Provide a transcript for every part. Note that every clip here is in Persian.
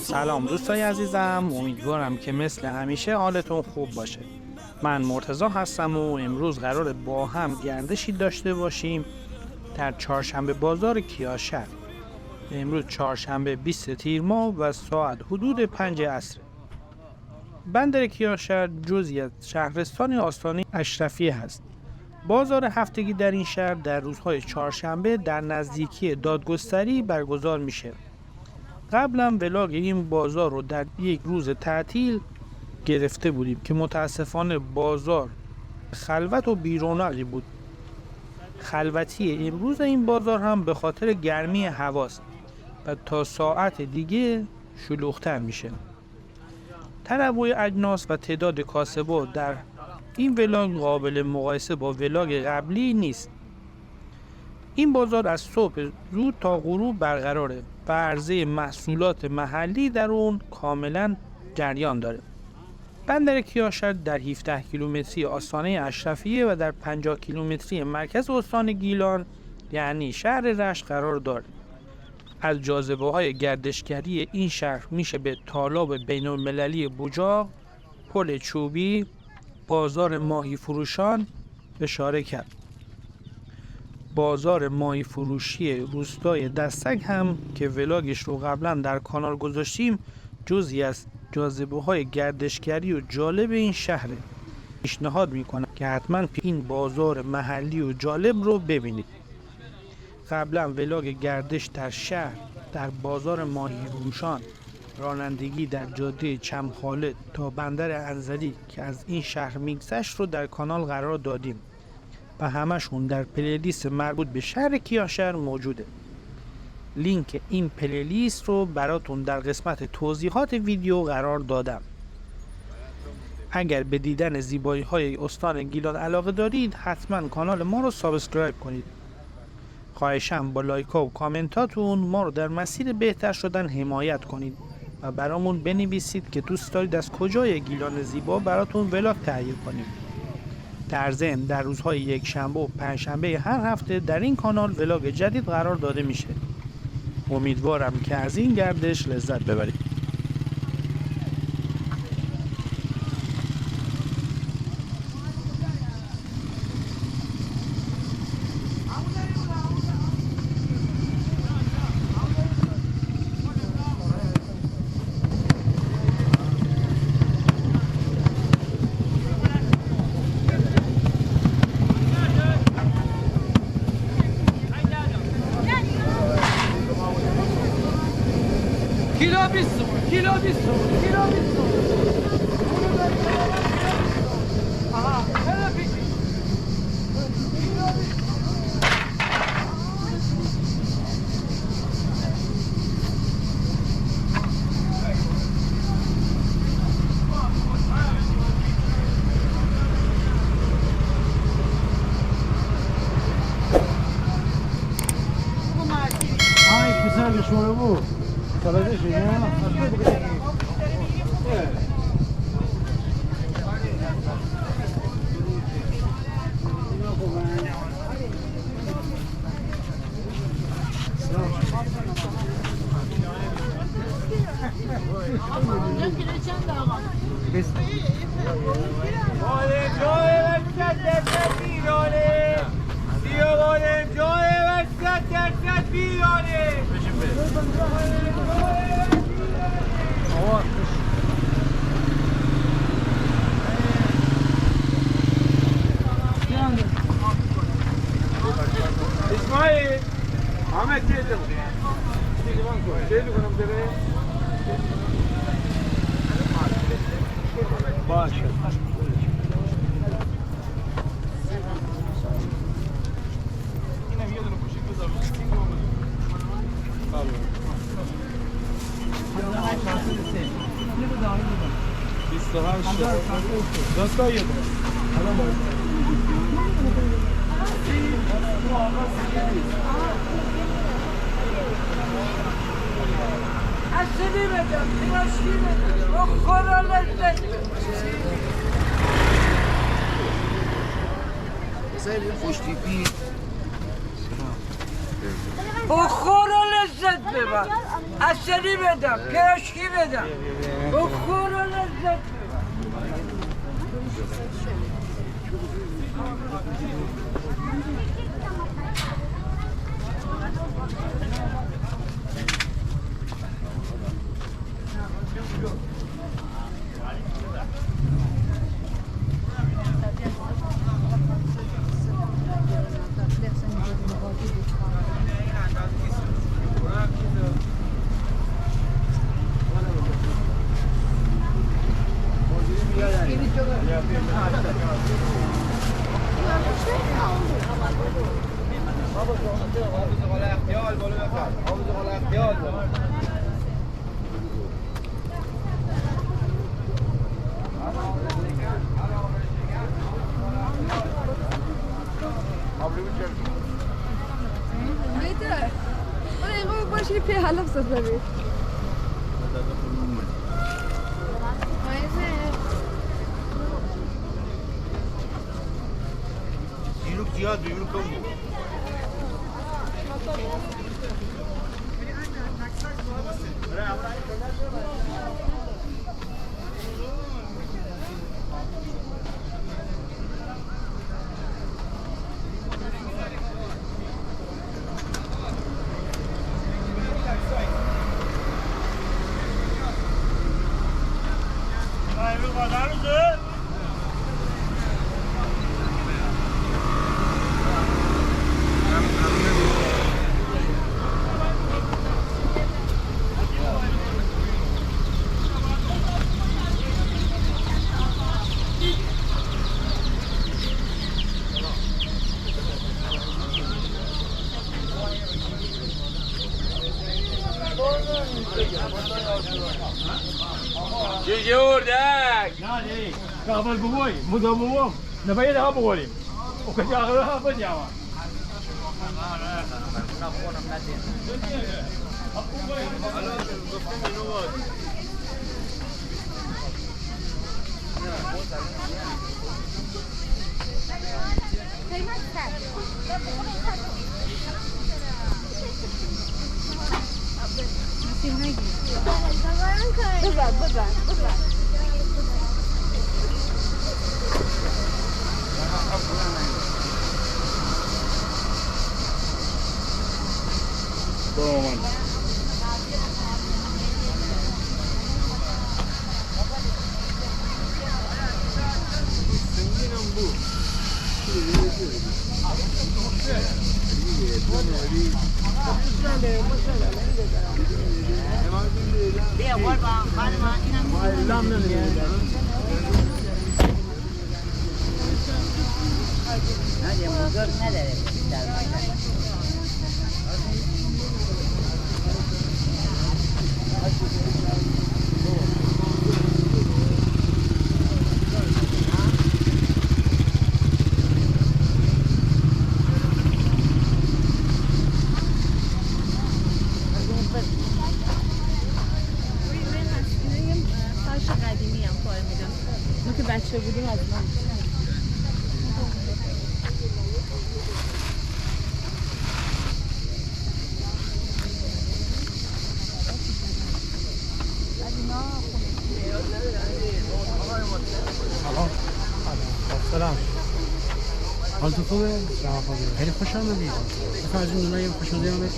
سلام دوستای عزیزم، امیدوارم که مثل همیشه حالتون خوب باشه. من مرتضی هستم و امروز قراره با هم گردشی داشته باشیم در چهارشنبه بازار کیاشهر. امروز چهارشنبه 20 تیر ماه و ساعت حدود 5 عصر. بندر کیاشهر جزئی از شهرستان آستانه اشرفیه هست. بازار هفتگی در این شهر در روزهای چهارشنبه در نزدیکی دادگستری برگزار میشه. قبلا ولاگ این بازار رو در یک روز تعطیل گرفته بودیم که متاسفانه بازار خلوت و بی‌رونقی بود. خلوتی امروز این بازار هم به خاطر گرمی هواست و تا ساعت دیگه شلوغ‌تر میشه. تنوع اجناس و تعداد کاسب‌ها در این ولاگ قابل مقایسه با ولاگ قبلی نیست. این بازار از صبح زود تا غروب برقراره و عرضه محصولات محلی در اون کاملا جریان داره. بندر کیاشهر در 17 کیلومتری آستانه اشرفیه و در 50 کیلومتری مرکز استان گیلان یعنی شهر رشت قرار داره. از جاذبه‌های گردشگری این شهر میشه به تالاب بین‌المللی بوجاق، پل چوبی، بازار ماهی فروشان اشاره کرد. بازار ماهی فروشی روستای دستک هم که ولاگش رو قبلا در کانال گذاشتیم جزئی از جاذبه‌های گردشگری و جالب این شهره. پیشنهاد میکنم که حتما این بازار محلی و جالب رو ببینید. قبلا ولاگ گردش در شهر، در بازار ماهی فروشان، رانندگی در جاده چمخالد تا بندر انزلی که از این شهر میگذشت رو در کانال قرار دادیم و همشون در پلیلیست مربوط به شهر کیاشهر موجوده. لینک این پلیلیست رو براتون در قسمت توضیحات ویدیو قرار دادم. اگر به دیدن زیبایی های استان گیلان علاقه دارید حتما کانال ما رو سابسکرایب کنید. خواهشم با لایک و کامنتاتون ما رو در مسیر بهتر شدن حمایت کنید و برامون بنویسید که دوست دارید از کجای گیلان زیبا براتون ولاگ تهیه کنیم. در ضمن در روزهای یک شنبه و پنجشنبه هر هفته در این کانال ولاگ جدید قرار داده میشه. امیدوارم که از این گردش لذت ببرید. کیلو 20 شما بود سالادش İsmail, Ahmet geldim. Şey diyorum deme. Başla. Yine bir yılın kuşu kızarmış. Tamam. Biz daha işte. Nasıl yedim? Tamam. السليمة تمشينا أخرى للجنة أخرى للجنة اصلی بدم پیراشکی بدم بخور و لذت Beter. Oh nee, gewoon was je per half dat weer. یورو زیاد به یورو کم بود. يعني قابل بوي مدموم نبيل ها بقولي وكذا ها بديوا بچه بودیم از من سلام. حالت خوبه؟ خیلی خوش آمدید. از این دنیا خوش آمدید.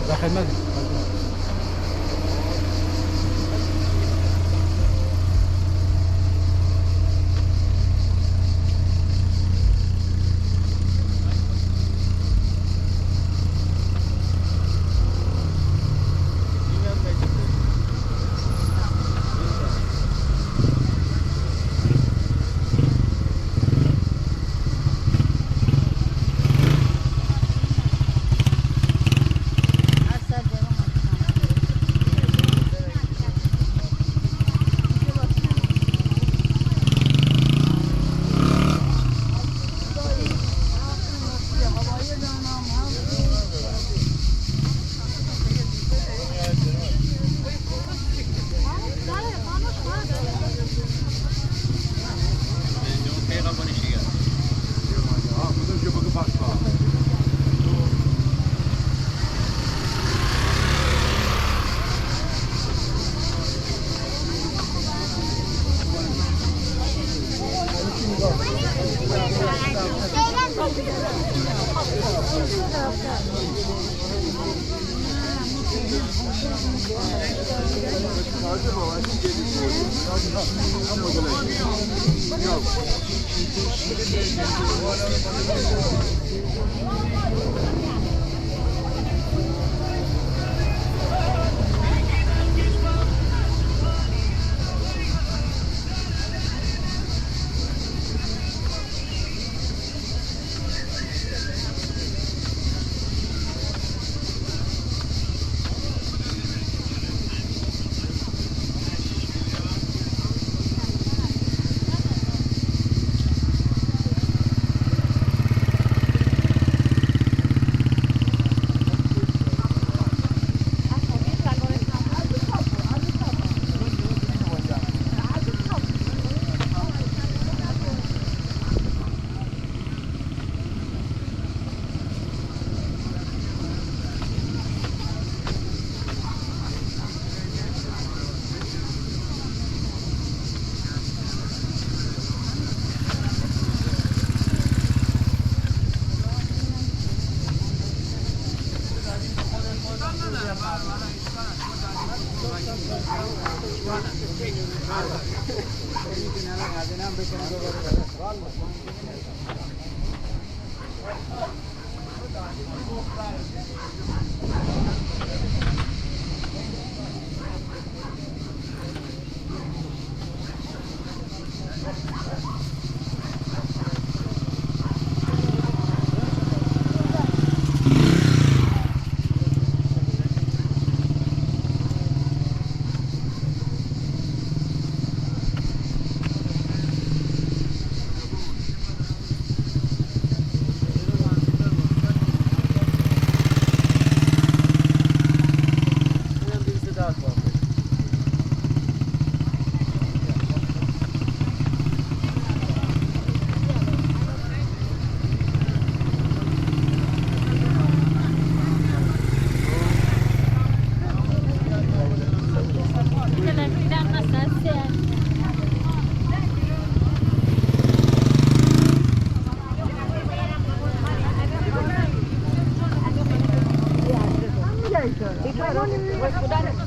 در خدمت. Pega a manishiga. Ah, kudum jo bagi paspa. Dikkat.